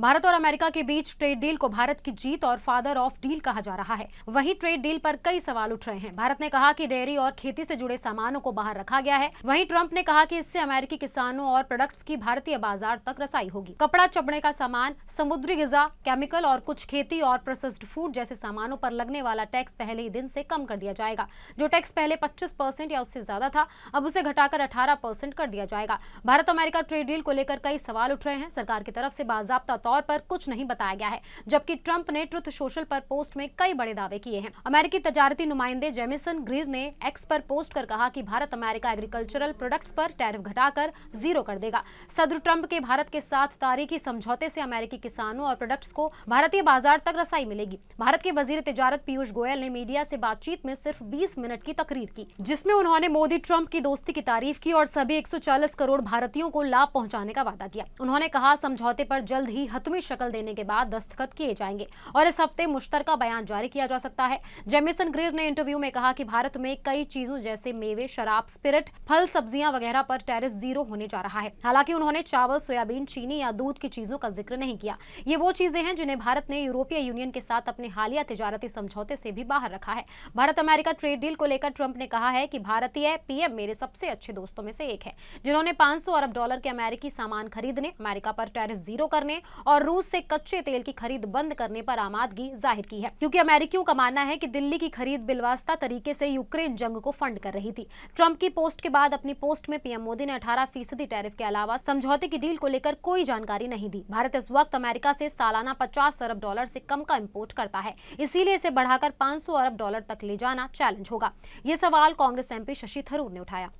भारत और अमेरिका के बीच trade deal को भारत की जीत और फादर ऑफ डील कहा जा रहा है। वहीं ट्रेड डील पर कई सवाल उठ रहे हैं। भारत ने कहा कि डेयरी और खेती से जुड़े सामानों को बाहर रखा गया है। वहीं ट्रंप ने कहा कि इससे अमेरिकी किसानों और प्रोडक्ट्स की भारतीय बाजार तक रसाई होगी। कपड़ा, चमड़े का सामान, समुद्री गिजा, केमिकल और कुछ खेती और प्रोसेस्ड फूड जैसे सामानों पर लगने वाला टैक्स पहले ही दिन से कम कर दिया जाएगा। जो टैक्स पहले 25% या उससे ज्यादा था, अब उसे घटाकर 18% कर दिया जाएगा। भारत अमेरिका ट्रेड डील को लेकर कई सवाल उठ रहे हैं। सरकार की तरफ से बाज़ाब्ता तौर पर कुछ नहीं बताया गया है, जबकि ट्रंप ने ट्रुथ सोशल पर पोस्ट में कई बड़े दावे किए हैं। अमेरिकी तजारती नुमाइंदे जेमिसन ग्रीर ने एक्स पर पोस्ट कर कहा कि भारत अमेरिका एग्रीकल्चरल प्रोडक्ट्स पर टैरिफ घटाकर 0 कर देगा। सदर ट्रंप के भारत के साथ तारीखी समझौते से अमेरिकी किसानों और प्रोडक्ट्स को भारतीय बाजार तक रसाई मिलेगी। भारत के वजीर तिजारत पीयूष गोयल ने मीडिया से बातचीत में सिर्फ 20 मिनट की तकरीर की, जिसमें उन्होंने मोदी ट्रंप की दोस्ती की तारीफ की और सभी 140 करोड़ भारतीयों को लाभ पहुंचाने का वादा किया। उन्होंने कहा, समझौते पर जल्द ही हतमी शक्ल देने के बाद दस्तखत किए जाएंगे और इस हफ्ते मुश्तरका बयान जारी किया जा सकता है। जेमिसन ग्रीर ने इंटरव्यू में कहा कि भारत में कई चीजों जैसे मेवे, शराब, स्पिरिट, फल, सब्जियां वगैरह पर टैरिफ 0 होने जा रहा है। हालांकि उन्होंने चावल, सोयाबीन, चीनी या दूध की चीजों का जिक्र नहीं किया। ये वो चीजें हैं जिन्हें भारत ने यूरोपीय यूनियन के साथ अपने हालिया तिजारती समझौते से भी बाहर रखा है। भारत अमेरिका ट्रेड डील को लेकर ट्रंप ने कहा है कि भारतीय पीएम मेरे सबसे अच्छे दोस्तों में से एक है, जिन्होंने $500 अरब के अमेरिकी सामान खरीदने, अमेरिका पर टैरिफ 0 करने और रूस से कच्चे तेल की खरीद बंद करने पर आमादगी जाहिर की है, क्योंकि अमेरिकियों का मानना है कि दिल्ली की खरीद बिलवास्ता तरीके से यूक्रेन जंग को फंड कर रही थी। ट्रंप की पोस्ट के बाद अपनी पोस्ट में पीएम मोदी ने 18% टैरिफ के अलावा समझौते की डील को लेकर कोई जानकारी नहीं दी। भारत इस वक्त अमेरिका से सालाना $50 अरब से कम का इंपोर्ट करता है, इसीलिए इसे बढ़ाकर $500 अरब तक ले जाना चैलेंज होगा। ये सवाल कांग्रेस एमपी शशि थरूर ने उठाया।